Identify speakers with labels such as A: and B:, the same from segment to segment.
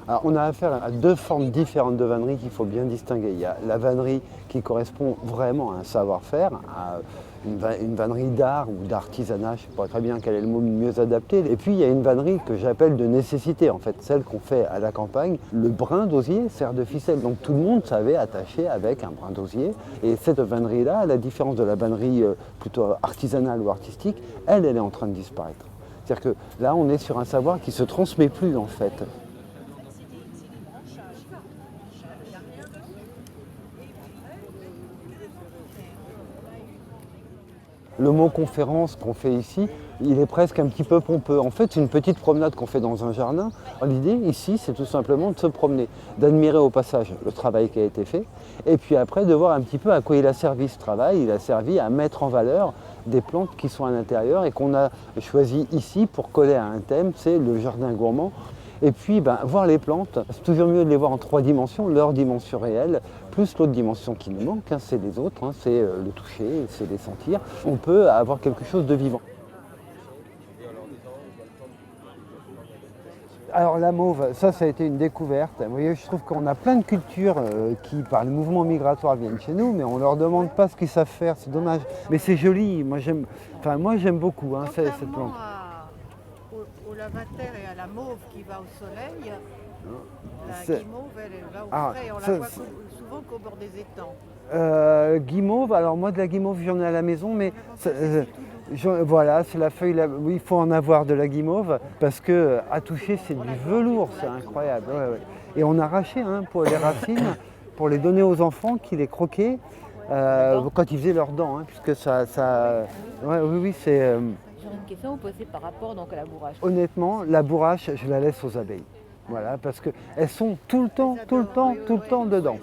A: Alors, on a affaire à deux formes différentes de vannerie qu'il faut bien distinguer. Il y a la vannerie qui correspond vraiment à un savoir-faire, à une vannerie d'art ou d'artisanat, je ne sais pas très bien quel est le mot mieux adapté. Et puis il y a une vannerie que j'appelle de nécessité, en fait, celle qu'on fait à la campagne. Le brin d'osier sert de ficelle, donc tout le monde savait attacher avec un brin d'osier. Et cette vannerie-là, à la différence de la vannerie plutôt artisanale ou artistique, elle est en train de disparaître. C'est-à-dire que là, on est sur un savoir qui ne se transmet plus, en fait. Le mot conférence qu'on fait ici, il est presque un petit peu pompeux. En fait, c'est une petite promenade qu'on fait dans un jardin. L'idée ici, c'est tout simplement de se promener, d'admirer au passage le travail qui a été fait, et puis après de voir un petit peu à quoi il a servi ce travail. Il a servi à mettre en valeur des plantes qui sont à l'intérieur et qu'on a choisi ici pour coller à un thème, c'est le jardin gourmand. Et puis, voir les plantes, c'est toujours mieux de les voir en 3 dimensions, leur dimension réelle, plus l'autre dimension qui nous manque, c'est les autres, c'est le toucher, c'est les sentir. On peut avoir quelque chose de vivant. Alors la mauve, ça a été une découverte. Vous voyez, je trouve qu'on a plein de cultures qui, par le mouvement migratoire, viennent chez nous, mais on ne leur demande pas ce qu'ils savent faire, c'est dommage. Mais c'est joli, moi j'aime beaucoup cette plante.
B: Au lavater et à la mauve qui va au soleil, la guimauve elle va au frais, on la voit souvent qu'au bord des étangs.
A: Guimauve, alors moi de la guimauve j'en ai à la maison, mais voilà, c'est la feuille, oui, il faut en avoir de la guimauve, parce que à toucher c'est du velours, c'est incroyable. Ouais. Et on arrachait pour les racines, pour les donner aux enfants qui les croquaient quand ils faisaient leurs dents, puisque oui, c'est...
C: J'aurais une question à vous poser par rapport donc, à la bourrache.
A: Honnêtement, la bourrache, je la laisse aux abeilles. Voilà, parce qu'elles sont tout le temps dedans.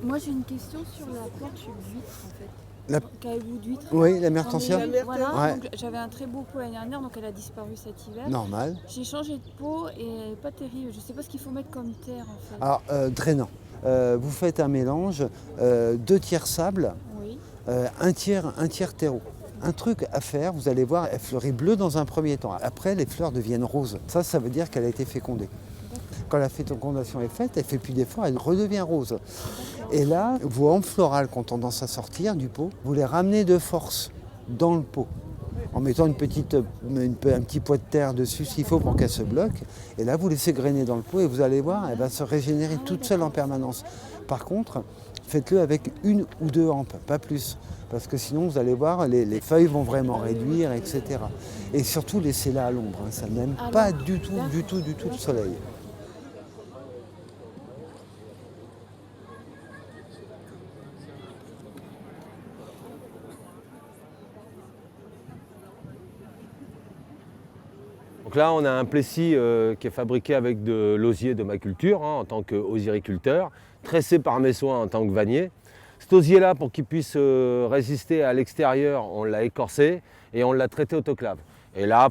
D: Moi j'ai une question sur la plante d'huître en fait.
A: La...
D: Caillou d'huître.
A: Oui, la myrtantia.
D: Voilà,
A: ouais.
D: Donc, j'avais un très beau pot l'année dernière, donc elle a disparu cet hiver.
A: Normal.
D: J'ai changé de pot et elle n'est pas terrible. Je ne sais pas ce qu'il faut mettre comme terre en fait.
A: Alors, drainant. Vous faites un mélange, 2 tiers sable,
D: oui.
A: un tiers terreau. Un truc à faire, vous allez voir, elle fleurit bleue dans un premier temps. Après, les fleurs deviennent roses. Ça veut dire qu'elle a été fécondée. Quand la fécondation est faite, elle ne fait plus d'efforts, elle redevient rose. Et là, vos hampes florales qui ont tendance à sortir du pot, vous les ramenez de force dans le pot, en mettant un petit poids de terre dessus s'il faut pour qu'elle se bloque. Et là, vous laissez grainer dans le pot et vous allez voir, elle va se régénérer toute seule en permanence. Par contre, faites-le avec 1 ou 2 hampes, pas plus. Parce que sinon, vous allez voir, les feuilles vont vraiment réduire, etc. Et surtout, laissez-la à l'ombre. Ça n'aime pas du tout le soleil.
E: Donc là, on a un plessis qui est fabriqué avec de l'osier de ma culture, en tant qu'osiriculteur, tressé par mes soins en tant que vannier. Cet osier-là, pour qu'il puisse résister à l'extérieur, on l'a écorcé et on l'a traité autoclave. Et là,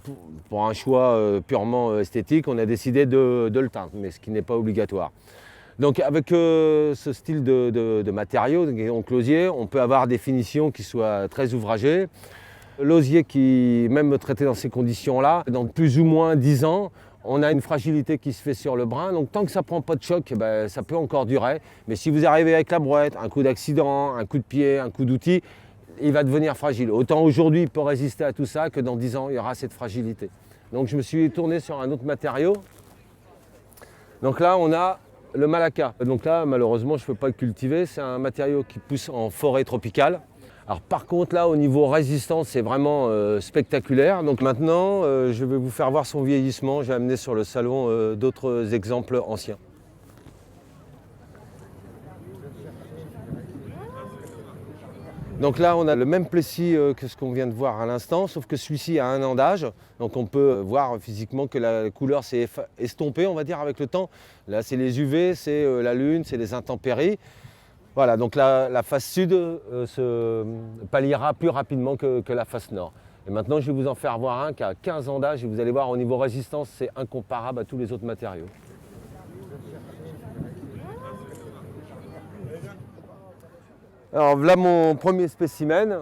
E: pour un choix purement esthétique, on a décidé de le teindre, mais ce qui n'est pas obligatoire. Donc avec ce style de matériaux, donc l'osier, on peut avoir des finitions qui soient très ouvragées. L'osier qui, même traité dans ces conditions-là, dans plus ou moins 10 ans, on a une fragilité qui se fait sur le brin. Donc tant que ça ne prend pas de choc, ça peut encore durer. Mais si vous arrivez avec la brouette, un coup d'accident, un coup de pied, un coup d'outil, il va devenir fragile. Autant aujourd'hui, il peut résister à tout ça que dans 10 ans, il y aura cette fragilité. Donc je me suis tourné sur un autre matériau. Donc là, on a le malacca. Donc là, malheureusement, je ne peux pas le cultiver. C'est un matériau qui pousse en forêt tropicale. Alors par contre là au niveau résistance c'est vraiment spectaculaire. Donc maintenant je vais vous faire voir son vieillissement. J'ai amené sur le salon d'autres exemples anciens. Donc là on a le même plessis que ce qu'on vient de voir à l'instant, sauf que celui-ci a 1 an d'âge. Donc on peut voir physiquement que la couleur s'est estompée on va dire avec le temps. Là c'est les UV, c'est la lune, c'est les intempéries. Voilà, donc la face sud se palliera plus rapidement que la face nord. Et maintenant, je vais vous en faire voir un qui a 15 ans d'âge et vous allez voir au niveau résistance, c'est incomparable à tous les autres matériaux. Alors voilà mon premier spécimen.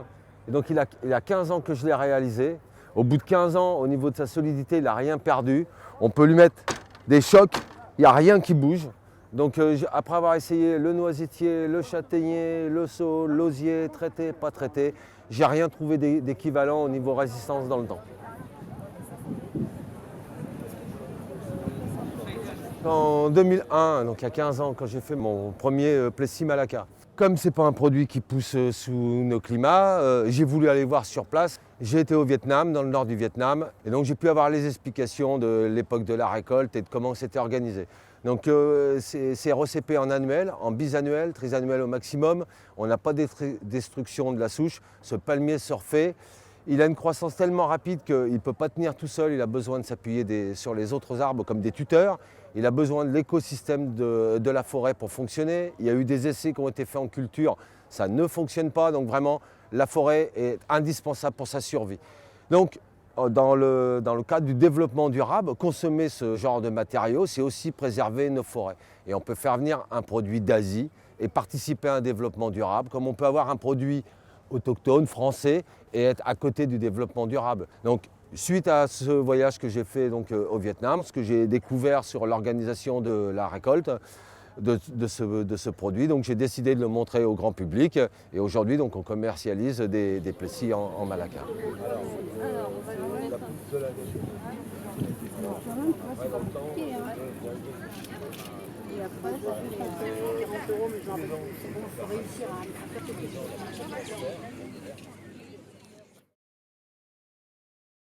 E: Et donc il a 15 ans que je l'ai réalisé. Au bout de 15 ans, au niveau de sa solidité, il n'a rien perdu. On peut lui mettre des chocs, il n'y a rien qui bouge. Donc après avoir essayé le noisetier, le châtaignier, le saule, l'osier, traité, pas traité, j'ai rien trouvé d'équivalent au niveau résistance dans le temps. En 2001, donc il y a 15 ans, quand j'ai fait mon premier Plessis Malacca. Comme ce n'est pas un produit qui pousse sous nos climats, j'ai voulu aller voir sur place. J'ai été au Vietnam, dans le nord du Vietnam, et donc j'ai pu avoir les explications de l'époque de la récolte et de comment c'était organisé. Donc c'est recépé en annuel, en bisannuel, trisannuel au maximum. On n'a pas de destruction de la souche. Ce palmier se refait. Il a une croissance tellement rapide qu'il ne peut pas tenir tout seul. Il a besoin de s'appuyer sur les autres arbres comme des tuteurs. Il a besoin de l'écosystème de la forêt pour fonctionner. Il y a eu des essais qui ont été faits en culture. Ça ne fonctionne pas. Donc vraiment, la forêt est indispensable pour sa survie. Donc, dans le cadre du développement durable, consommer ce genre de matériaux, c'est aussi préserver nos forêts. Et on peut faire venir un produit d'Asie et participer à un développement durable, comme on peut avoir un produit autochtone, français, et être à côté du développement durable. Donc, suite à ce voyage que j'ai fait donc, au Vietnam, ce que j'ai découvert sur l'organisation de la récolte de ce produit, donc j'ai décidé de le montrer au grand public. Et aujourd'hui, donc, on commercialise des Plessis en Malacca.
B: Et après, ça fait 40 €, mais j'en ai réussi à faire quelque chose.